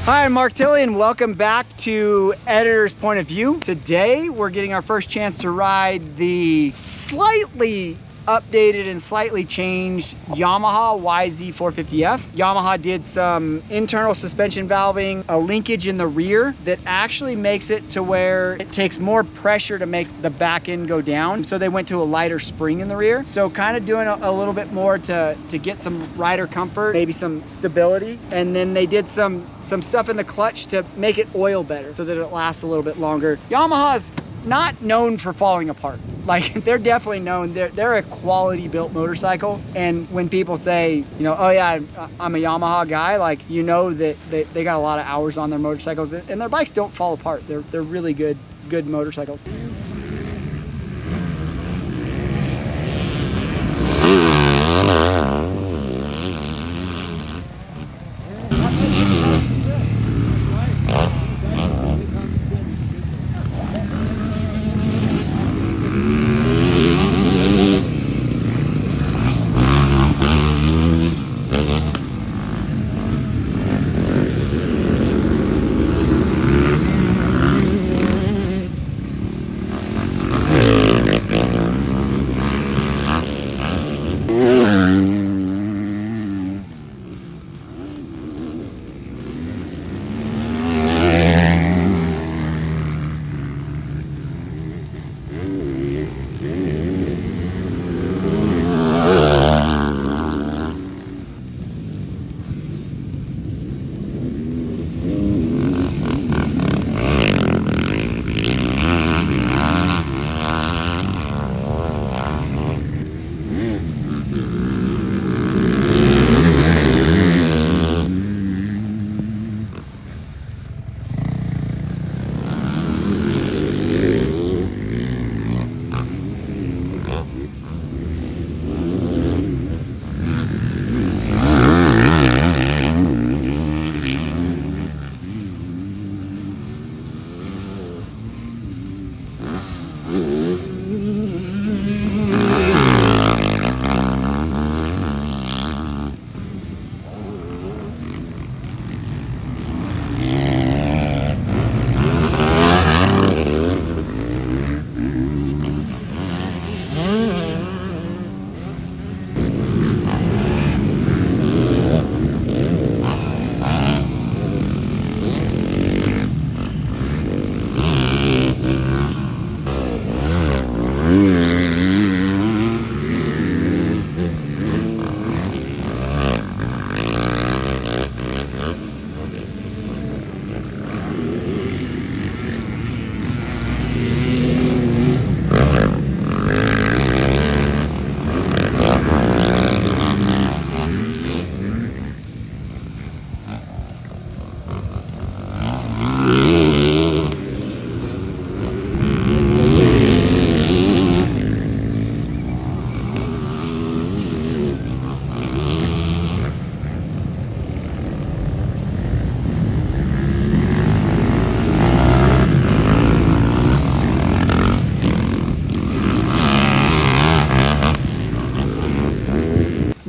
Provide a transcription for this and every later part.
Hi, I'm Mark Tilley and welcome back to Editor's Point of View. Today, we're getting our first chance to ride the slightly updated and slightly changed Yamaha YZ450F. Yamaha did some internal suspension valving, a linkage in the rear that actually makes it to where it takes more pressure to make the back end go down. So they went to a lighter spring in the rear. So kind of doing a little bit more to get some rider comfort, maybe some stability. And then they did some stuff in the clutch to make it oil better so that it lasts a little bit longer. Yamaha's not known for falling apart. Like, they're definitely known, they're a quality built motorcycle. And when people say, you know, oh yeah, I'm a Yamaha guy, like, you know that they got a lot of hours on their motorcycles, and their bikes don't fall apart. They're really good motorcycles.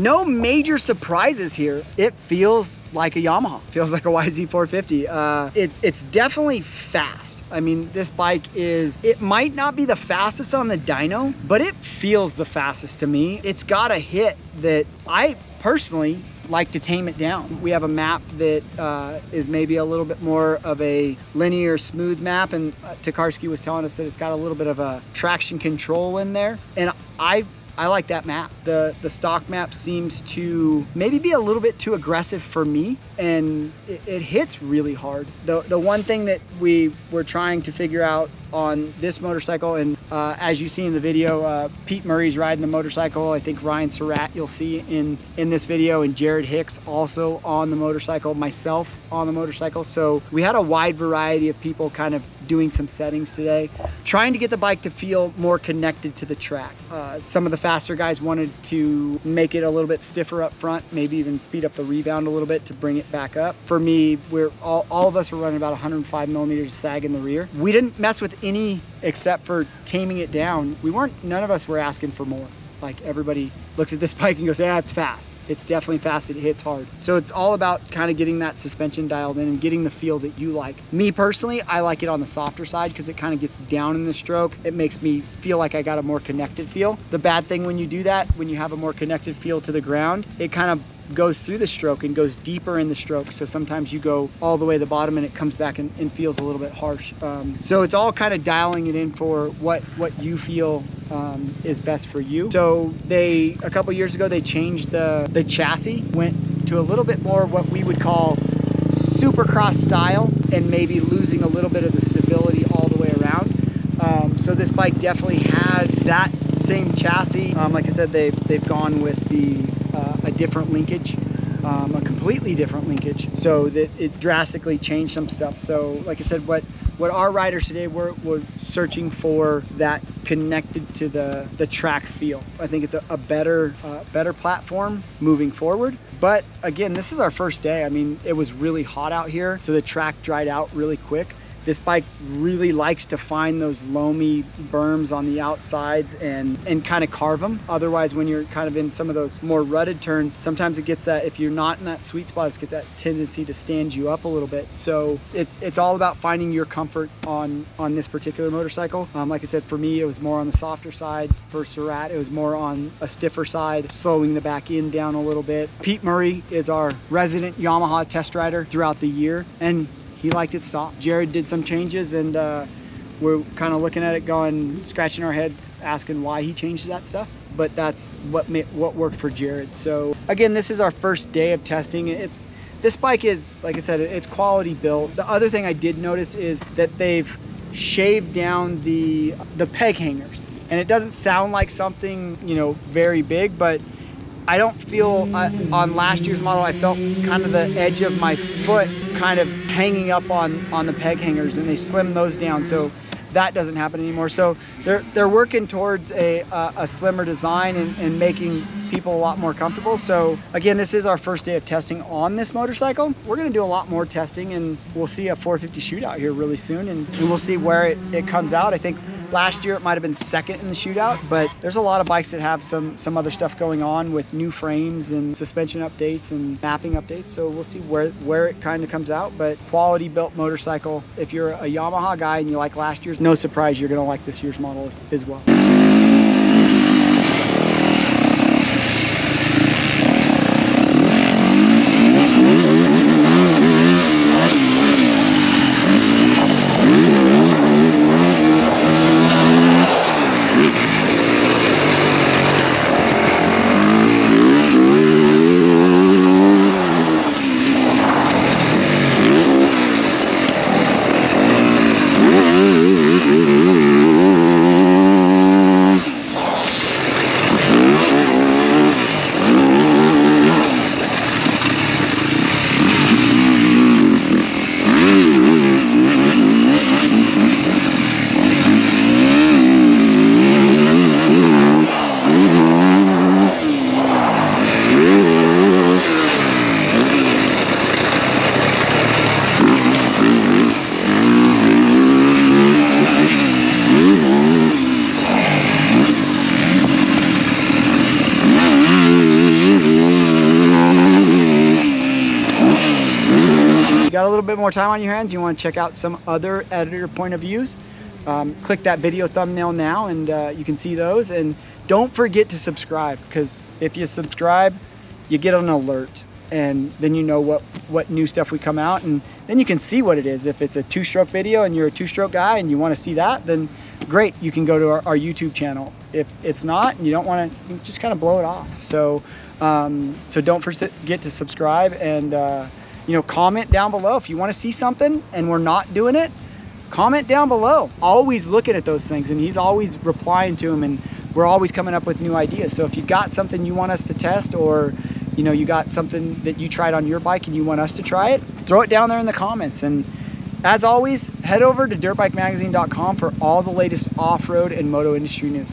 No major surprises here. It feels like a Yamaha, feels like a YZ450. It's definitely fast. I mean, this bike it might not be the fastest on the dyno, but it feels the fastest to me. It's got a hit that I personally like to tame it down. We have a map that is maybe a little bit more of a linear, smooth map, and Tokarski was telling us that it's got a little bit of a traction control in there, and I like that map. The stock map seems to maybe be a little bit too aggressive for me, and it hits really hard. The one thing that we were trying to figure out on this motorcycle, and as you see in the video, Pete Murray's riding the motorcycle. I think Ryan Surratt you'll see in this video, and Jared Hicks also on the motorcycle, myself on the motorcycle. So we had a wide variety of people kind of doing some settings today, trying to get the bike to feel more connected to the track. Some of the faster guys wanted to make it a little bit stiffer up front, maybe even speed up the rebound a little bit to bring it back up. For me, we're all of us were running about 105 millimeters sag in the rear. We didn't mess with any except for taming it down. None of us were asking for more. Like, everybody looks at this bike and goes, yeah, it's fast. It's definitely fast, it hits hard. So it's all about kind of getting that suspension dialed in and getting the feel that you like. Me personally, I like it on the softer side because it kind of gets down in the stroke. It makes me feel like I got a more connected feel. The bad thing when you do that, when you have a more connected feel to the ground, it kind of goes through the stroke and goes deeper in the stroke. So sometimes you go all the way to the bottom and it comes back and feels a little bit harsh. So it's all kind of dialing it in for what you feel is best for you. So a couple years ago, they changed the chassis, went to a little bit more what we would call supercross style, and maybe losing a little bit of the stability all the way around. So this bike definitely has that same chassis. Like I said, they've gone with a different linkage, a completely different linkage, so that it drastically changed some stuff. So like I said, what our riders today we're searching for, that connected to the track feel. I think it's a better platform moving forward. But again, this is our first day. I mean, it was really hot out here, so the track dried out really quick. This bike really likes to find those loamy berms on the outsides and kind of carve them. Otherwise, when you're kind of in some of those more rutted turns, sometimes it gets that, if you're not in that sweet spot, it gets that tendency to stand you up a little bit. So it's all about finding your comfort on this particular motorcycle. Like I said, for me, it was more on the softer side. For Surratt, it was more on a stiffer side, slowing the back end down a little bit. Pete Murray is our resident Yamaha test rider throughout the year, and he liked it stopped. Jared did some changes, and we're kind of looking at it going, scratching our heads, asking why he changed that stuff. But that's what worked for Jared. So again, this is our first day of testing. This bike is, like I said, it's quality built. The other thing I did notice is that they've shaved down the peg hangers. And it doesn't sound like something, very big, but I don't feel, on last year's model, I felt kind of the edge of my foot kind of hanging up on the peg hangers, and they slimmed those down. So that doesn't happen anymore. So they're working towards a slimmer design and making people a lot more comfortable. So again, this is our first day of testing on this motorcycle. We're gonna do a lot more testing, and we'll see a 450 shootout here really soon, and we'll see where it comes out. I think last year it might have been second in the shootout, but there's a lot of bikes that have some other stuff going on with new frames and suspension updates and mapping updates. So we'll see where it kind of comes out. But quality built motorcycle. If you're a Yamaha guy and you like last year's, no surprise you're gonna like this year's model as well. Got a little bit more time on your hands, you want to check out some other editor point of views, click that video thumbnail now, and you can see those. And don't forget to subscribe, because if you subscribe, you get an alert, and then you know what new stuff we come out, and then you can see what it is. If it's a two-stroke video and you're a two-stroke guy and you want to see that, then great, you can go to our YouTube channel. If it's not and you don't want to, you just kind of blow it off. So so don't forget to subscribe, and comment down below if you want to see something and we're not doing it. Comment down below. Always looking at those things, and he's always replying to them, and we're always coming up with new ideas. So if you got something you want us to test, or you got something that you tried on your bike and you want us to try it, throw it down there in the comments. And as always, head over to dirtbikemagazine.com for all the latest off-road and moto industry news.